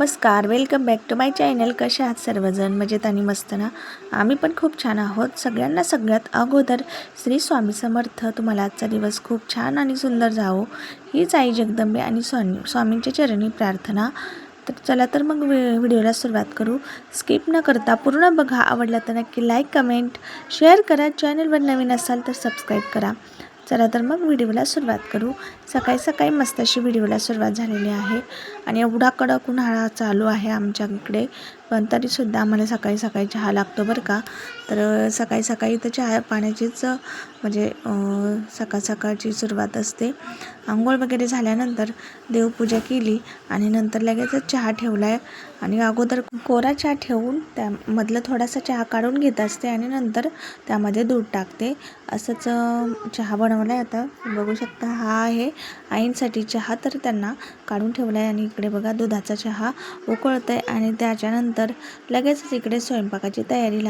नमस्कार, welcome back to my channel. कशा आहात सर्वजण? मजेत आणि मस्त ना? आम्ही पण खूप छान आहोत. सगळ्यांना सगळ्यात अगोदर श्री स्वामी समर्थ. तुम्हाला आजचा दिवस खूप छान आणि सुंदर जावो हीच आई जगदंबे आणि स्वामींच्या चरणी प्रार्थना. तर चला तर मग व्हिडिओला सुरुवात करू. स्किप न करता पूर्ण बघा. आवडला तर नक्की लाईक, कमेंट, शेअर करा. चॅनलवर नवीन असाल तर सबस्क्राईब करा. चला तर मग व्हिडिओला सुरुवात करू. सकाळी सकाळी मस्त अशी व्हिडिओला सुरुवात झालेली आहे आणि एवढा कडक उन्हाळा चालू आहे आमच्या इकडे, पण तरीसुद्धा आम्हाला सकाळी सकाळी चहा लागतो बरं का. तर सकाळी सकाळी तर चहा पाण्याचीच म्हणजे सकाळ सकाळची सुरुवात असते. आंघोळ वगैरे झाल्यानंतर देवपूजा केली आणि नंतर लगेचच चहा ठेवला आहे आणि अगोदर कोरा चहा ठेवून त्यामधलं थोडासा चहा काढून घेत असते आणि नंतर त्यामध्ये दूध टाकते. असंच चहा बनवला आहे. आता बघू शकता हा आहे आईंसाठी चहा, तर त्यांना काढून ठेवला आहे आणि इकडे बघा दुधाचा चहा उकळत आहे आणि त्याच्यानंतर लगेचच इकडे स्वयंपाकाची तयारी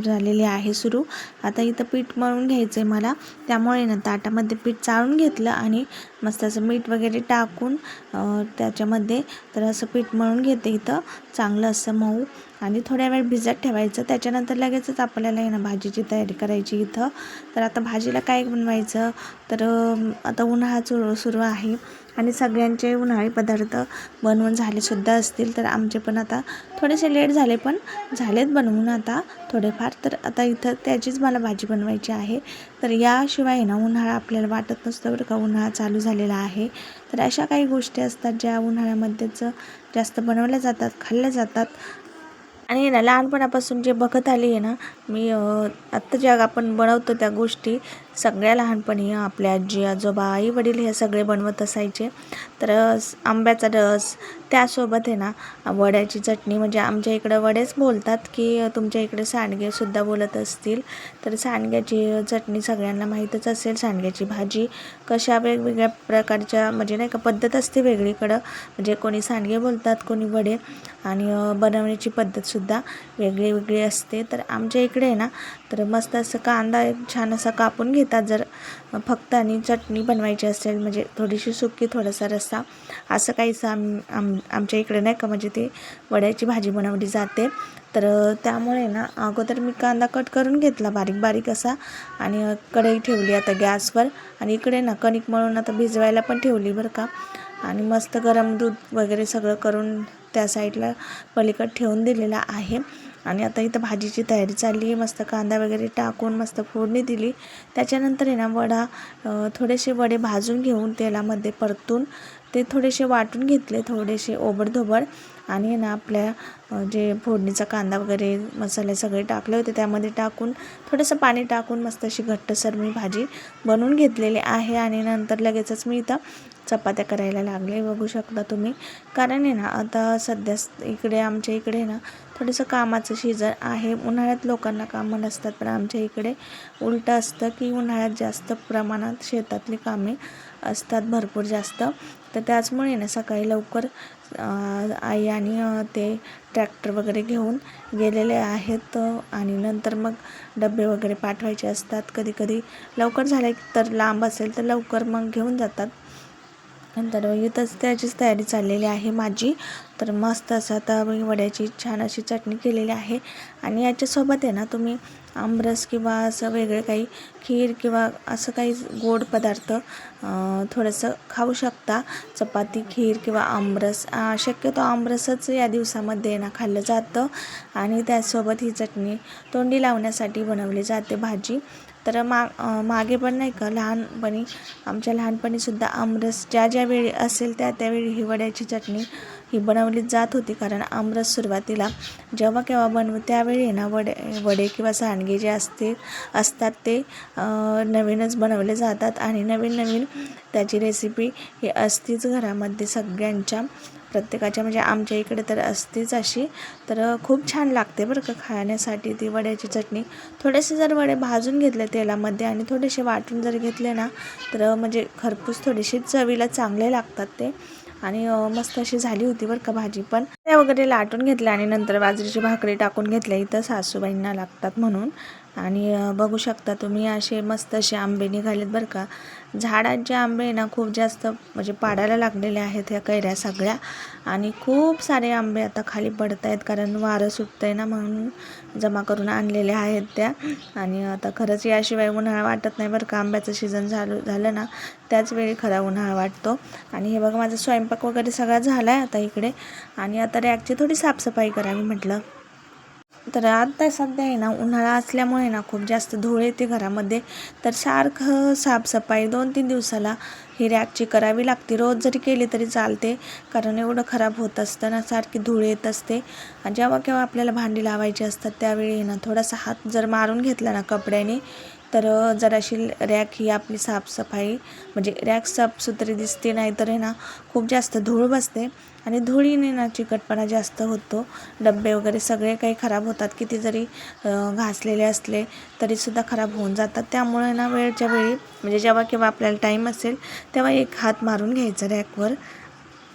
झालेली आहे सुरू. आता इथं पीठ मळून घ्यायचं आहे मला, त्यामुळे ना ताटामध्ये पीठ चाळून घेतलं आणि मस्त असं मीठ वगैरे टाकून त्याच्यामध्ये तर असं पीठ मळून घेते इथं चांगलं असं मऊ आणि थोड्या वेळ भिजत ठेवायचं. त्याच्यानंतर लगेचच आपल्याला आहे ना भाजीची तयारी करायची इथं. तर आता भाजीला काय बनवायचं, तर आता उन्हाळा सुरू आहे आणि सगळ्यांचे उन्हाळी पदार्थ बनवून झालेसुद्धा असतील. तर आमचे पण आता थोडेसे लेट झाले, पण झालेत बनवून आता थोडेफार. तर आता इथं त्याचीच मला भाजी बनवायची आहे. तर याशिवाय ना उन्हाळा आपल्याला वाटत नसतं बरं का, उन्हाळा चालू झालेला आहे. तर अशा काही गोष्टी असतात ज्या उन्हाळ्यामध्येच जास्त बनवल्या जातात, खाल्ल्या जातात. आणि ना लहानपणापासून जे बघत आली आहे ना मी, आत्ता ज्या आपण बनवतो त्या गोष्टी सगळ्या लहानपणी आपल्या आजी आजोबा आई वडील हे सगळे बनवत असायचे. तर आंब्याचा रस, त्यासोबत आहे ना वड्याची चटणी, म्हणजे आमच्या इकडं वडेच बोलतात की तुमच्या इकडे सांडगेसुद्धा बोलत असतील. तर सांडग्याची चटणी सगळ्यांना माहीतच असेल. सांडग्याची भाजी कशा वेगवेगळ्या प्रकारच्या म्हणजे नाही का पद्धत असते वेगळीकडं, म्हणजे कोणी सांडगे बोलतात, कोणी वडे, आणि बनवण्याची पद्धतसुद्धा वेगळी वेगळी असते. तर आमच्या इकडे आहे ना तर मस्त असं कांदा एक छान असा कापून घेतात जर फक्त आणि चटणी बनवायची असेल, म्हणजे थोडीशी सुकी थोडासा रस्सा, असं काहीसं आमच्या इकडे नाही का म्हणजे ती वड्याची भाजी बनवली जाते. तर त्यामुळे ना अगोदर मी कांदा कट करून घेतला बारीक बारीक असा आणि कढई ठेवली आता गॅसवर आणि इकडे ना कणिक मळून आता भिजवायला पण ठेवली बरं का. आणि मस्त गरम दूध वगैरे सगळं करून त्या साईडला पलीकडे ठेवून दिलेला आहे. आणि आता इथं भाजीची तयारी चालली आहे. मस्त कांदा वगैरे टाकून मस्त फोडणी दिली. त्याच्यानंतर आहे ना थोडेसे वडे भाजून घेऊन तेलामध्ये परतून ते थोडेसे वाटून घेतले, थोडेसे ओबडधोबड, आणि ना आपल्या जे फोडणीचा कांदा वगैरे मसाले सगळे टाकले होते त्यामध्ये टाकून थोडंसं पाणी टाकून मस्त अशी घट्टसर मी भाजी बनवून घेतलेली आहे. आणि नंतर लगेचच मी इथं चपात्या करायला लागले, बघू शकता तुम्ही. कारण आहे ना आता सध्या इकडे आमच्या इकडे ना थोडंसं कामाचं सीझन आहे. उन्हाळ्यात लोकांना कामं नसतात, पण आमच्या इकडे उलटं असतं की उन्हाळ्यात जास्त प्रमाणात शेतातली कामे असतात भरपूर जास्त. तर त्याचमुळे ना सकाळी लवकर आई आणि ते ट्रॅक्टर वगैरे घेऊन गेलेले आहेत आणि नंतर मग डबे वगैरे पाठवायचे असतात. कधी कधी लवकर झाले तर लांब असेल तर लवकर मग घेऊन जातात. नंतर इथंच त्याचीच तयारी चाललेली आहे माझी. तर मस्त असं आता मी वड्याची छान अशी चटणी केलेली आहे आणि याच्यासोबत आहे ना तुम्ही आमरस किंवा असं वेगळे काही खीर किंवा असं काही गोड पदार्थ थोडंसं खाऊ शकता. चपाती, खीर किंवा आमरस, शक्यतो आमरसच या दिवसामध्ये ना खाल्लं जातं आणि त्यासोबत ही चटणी तोंडी लावण्यासाठी बनवली जाते भाजी. तर मागे पण नाही का आमच्या लहानपणीसुद्धा आमरस ज्या ज्या वेळी असेल त्यावेळी ही वड्याची चटणी ही बनवली जात होती. कारण आमरस सुरुवातीला जेव्हा केव्हा त्यावेळी ना वडे किंवा सांडगे जे असतात ते नवीनच बनवले जातात आणि नवीन नवीन त्याची रेसिपी ही असतीच घरामध्ये सगळ्यांच्या, प्रत्येकाच्या, म्हणजे आमच्या इकडे तर असतेच अशी. तर खूप छान लागते बरं का खाण्यासाठी ती वड्याची चटणी. थोडेसे जर वडे भाजून घेतले तेलामध्ये आणि थोडेसे वाटून जर घेतले ना तर म्हणजे खरपूस थोडेसे चवीला चांगले लागतात ते. आणि मस्त अशी झाली होती बरं का भाजी पण. त्या वगैरे लाटून घेतल्या आणि नंतर बाजरीची भाकरी टाकून घेतल्या इथं सासूबाईंना लागतात म्हणून. आणि बघू शकता तुम्ही असे मस्त असे आंबे निघालेत बरं का. झाडांचे आंबे ना खूप जास्त म्हणजे पाडायला लागलेले आहेत ह्या कैऱ्या सगळ्या, आणि खूप सारे आंबे आता खाली पडत आहेत कारण वारं सुटतं आहे ना, म्हणून जमा करून आणलेले आहेत त्या. आणि आता खरंच याशिवाय उन्हाळा वाटत नाही बरं का. आंब्याचं सीझन झालं ना त्याच वेळी खरा उन्हाळा वाटतो. आणि हे बघा माझा स्वयंपाक वगैरे सगळा झाला आहे आता इकडे, आणि आता रॅकची थोडी साफसफाई करावी म्हटलं. तर आता सध्या आहे ना उन्हाळा असल्यामुळे ना खूप जास्त धूळ येते घरामध्ये, तर सारखं साफसफाई 2-3 दिवसाला ही रॅकची करावी लागते. रोज जरी केली तरी चालते, कारण एवढं खराब होत असतं ना, सारखी धूळ येत असते. आणि जेव्हा केव्हा आपल्याला भांडी लावायची असतात त्यावेळी ना थोडासा हात जर मारून घेतला ना कपड्याने, तर जराशी रॅक ही आपली साफसफाई म्हणजे रॅक साफसुथरी दिसते. नाही तर आहे ना खूप जास्त धूळ बसते, आणि धुळीने ना चिकटपणा जास्त होतो. डब्बे वगैरे सगळे काही खराब होतात, किती जरी घासलेले असले तरीसुद्धा खराब होऊन जातात. त्यामुळे ना वेळच्या वेळी म्हणजे जेव्हा केव्हा आपल्याला टाईम असेल तेव्हा एक हात मारून घ्यायचा रॅकवर.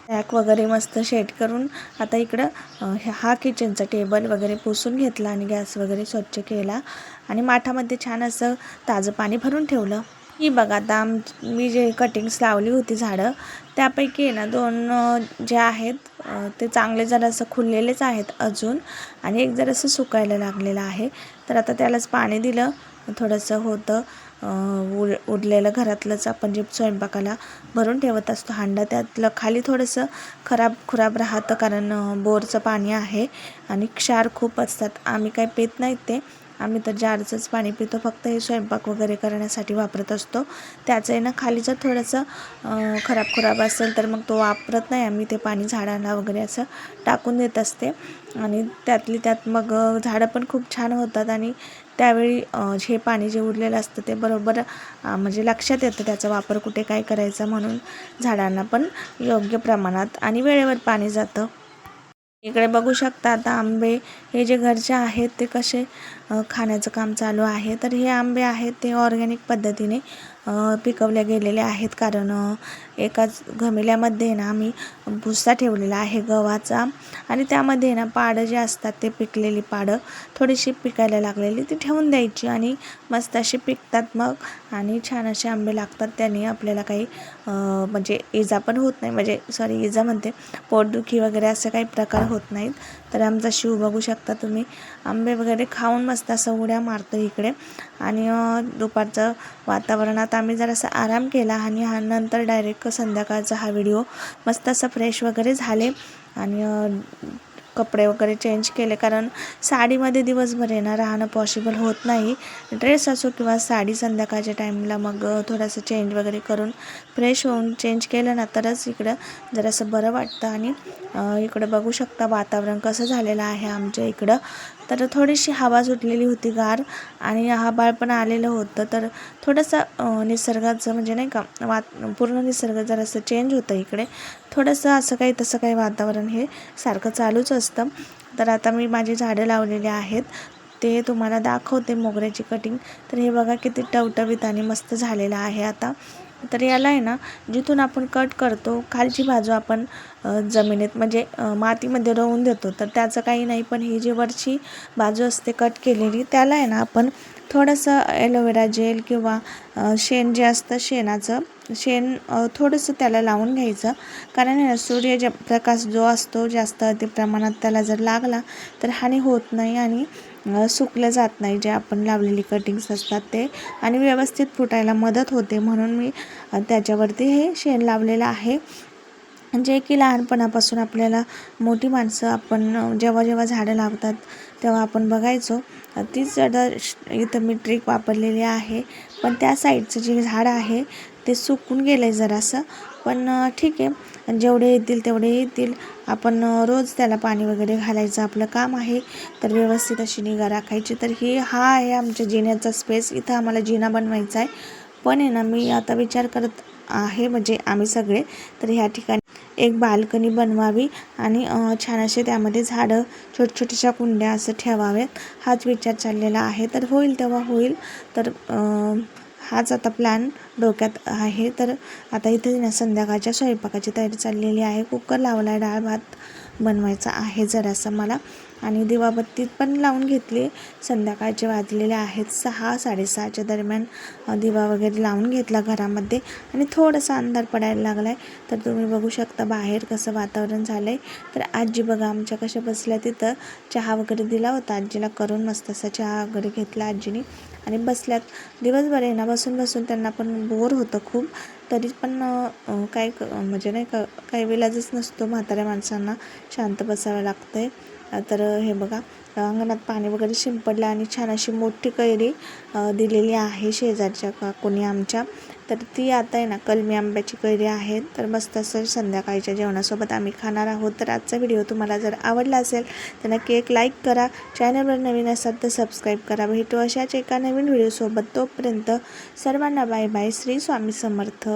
रॅक वगैरे मस्त शेट करून आता इकडं हा किचनचा टेबल वगैरे पुसून घेतला आणि गॅस वगैरे स्वच्छ केला, आणि माठामध्ये छान असं ताजं पाणी भरून ठेवलं. ही बघा आता मी जे कटिंग्स लावली होती झाडं, त्यापैकी ना 2 जे आहेत ते चांगले जरासं खुललेलेच आहेत अजून, आणि एक जरासं सुकायला लागलेलं आहे. तर आता त्यालाच पाणी दिलं. थोडंसं होतं उरलेलं घरातलंच आपण जे स्वयंपाकाला भरून ठेवत असतो हांडा, त्यातलं खाली थोडंसं खराब राहतं, कारण बोरचं पाणी आहे आणि क्षार खूप असतात. आम्ही काही पित नाहीत ते, आम्ही तर जारचंच पाणी पितो. फक्त हे स्वयंपाक वगैरे करण्यासाठी वापरत असतो. त्याचं आहे ना खाली जर थोडंसं खराब असेल तर मग तो वापरत नाही आम्ही. ते पाणी झाडांना वगैरे असं टाकून देत असते, आणि त्यातली त्यात मग झाडं पण खूप छान होतात. आणि त्यावेळी हे पाणी जे उरलेलं असतं ते बरोबर म्हणजे लक्षात येतं त्याचा वापर कुठे काय करायचा, म्हणून झाडांना पण योग्य प्रमाणात आणि वेळेवर पाणी जातं. इकडे बघू शकता आता आंबे हे जे घरचे आहेत ते कसे खाण्याचं काम चालू आहे. तर हे आंबे आहेत ते ऑर्गॅनिक पद्धतीने पिकवले गेलेले आहेत, कारण एकाच घमिल्यामध्ये ना आम्ही भुस्सा ठेवलेला आहे गव्हाचा, आणि त्यामध्ये ना पाडं जे असतात ते पिकलेली पाडं थोडीशी पिकायला लागलेली ती ठेवून द्यायची, आणि मस्त अशी पिकतात मग, आणि छान असे आंबे लागतात. त्याने आपल्याला काही म्हणजे इजा पण होत नाही, म्हणजे सॉरी इजा म्हणते, पोटदुखी वगैरे असं काही प्रकार होत नाहीत. तर आमचा शिव बघू शकता तुम्ही आंबे वगैरे खाऊन मस्त असं उड्या मारतो इकडे. आणि दुपारचं वातावरणात आम्ही जरासा आराम केला, आणि नंतर डायरेक्ट संध्याकाळचा हा व्हिडिओ मस्त असं फ्रेश वगैरे झाले, आणि कपडे वगैरे चेंज केले, कारण साडीमध्ये दिवसभर येणं राहणं पॉसिबल होत नाही. ड्रेस असो किंवा साडी संध्याकाळच्या टाईमला मग थोडंसं चेंज वगैरे करून फ्रेश होऊन चेंज केलं ना तरच इकडं जरासं बरं वाटतं. आणि इकडं बघू शकता वातावरण कसं झालेलं आहे आमच्या इकडं. तर थोडीशी हवा सुटलेली होती गार, आणि आभाळ पण आलेलं होतं. तर थोडंसं निसर्गाचं म्हणजे नाही का पूर्ण निसर्ग जरासं चेंज होतं इकडे. थोडंसं असं काही तसं काही वातावरण हे सारखं चालूच असतं. तर आता मी माझी झाडं लावलेली आहेत ते तुम्हाला दाखवते. मोगऱ्याची कटिंग तर हे बघा किती टवटवीत आणि मस्त झालेलं आहे आता. तर याला आहे ना जिथून आपण कट करतो खालची बाजू आपण जमिनीत म्हणजे मातीमध्ये रोवून देतो, तर त्याचं काही नाही. पण ही जी वरची बाजू असते कट केलेली त्याला आहे ना आपण थोडंसं ॲलोवेरा जेल किंवा शेण जे असतं शेणाचं शेण थोडंसं त्याला लावून घ्यायचं, कारण सूर्य प्रकाश जो असतो जास्त अति प्रमाणात त्याला जर लागला तर हानी होत नाही, आणि सुकलं जात नाही जे आपण लावलेली कटिंग्स असतात ते, आणि व्यवस्थित फुटायला मदत होते. म्हणून मी त्याच्यावरती हे शेण लावलेलं आहे. जे की लहानपणापासून आपल्याला मोठी माणसं आपण जेव्हा झाडं लावतात तेव्हा आपण बघायचो. तीच इथं मी ट्रिक वापरलेली आहे. पण त्या साईडचं जे झाड आहे ते सुकून गेलं आहे जरासं, पण ठीक आहे, जेवढे येतील तेवढे येतील. आपण रोज त्याला पाणी वगैरे घालायचं आपलं काम आहे. तर व्यवस्थित अशी निगा राखायची. तर हा आहे आमच्या जिन्याचा स्पेस. इथं आम्हाला जिना बनवायचा आहे, पण आहे ना मी आता विचार करत आहे म्हणजे आम्ही सगळे, तर ह्या ठिकाणी एक बाल्कनी बनवावी, आणि छान असे त्यामध्ये झाडं छोट्या कुंड्या असं ठेवाव्यात, हाच विचार चाललेला आहे. तर होईल तेव्हा होईल. तर हाच आता प्लॅन डोक्यात आहे. तर आता इथे संध्याकाळच्या स्वयंपाकाची तयारी चाललेली आहे. कुकर लावला आहे, डाळ भात बनवायचा आहे जरासा मला. आणि दिवाबत्ती पण लावून घेतली. संध्याकाळचे वाजलेले आहेत 6-6:30च्या दरम्यान दिवा वगैरे लावून घेतला घरामध्ये आणि थोडासा अंधार पडायला लागला आहे. तर तुम्ही बघू शकता बाहेर कसं वातावरण झालं आहे. तर आजी बघा आमच्या कशा बसल्या तिथं. चहा वगैरे दिला होता आजीला करून, मस्त असा चहा वगैरे घेतला आजीने आणि बसल्यात. दिवसभर आहे ना बसून त्यांना पण बोर होतं खूप. तरी पण काय म्हणजे नाही का काही विलाजच नसतो, म्हाताऱ्या माणसांना शांत बसावं लागतं आहे. तर हे बघा अंगणात पाणी वगैरे शिंपडलं आणि छान अशी मोठी कैरी दिलेली आहे शेजारच्या काकूनी आमच्या. तर ती आता आहे ना कलमी आंब्याची कैरी आहे. तर मस्त असं संध्याकाळच्या जेवणासोबत आम्ही खाणार आहोत. तर आजचा व्हिडिओ तुम्हाला जर आवडला असेल तर नक्की एक लाईक करा. चॅनलवर नवीन असाल तर सबस्क्राईब करा. भेटू अशाच एका नवीन व्हिडिओसोबत. तोपर्यंत सर्वांना बाय बाय. श्री स्वामी समर्थ.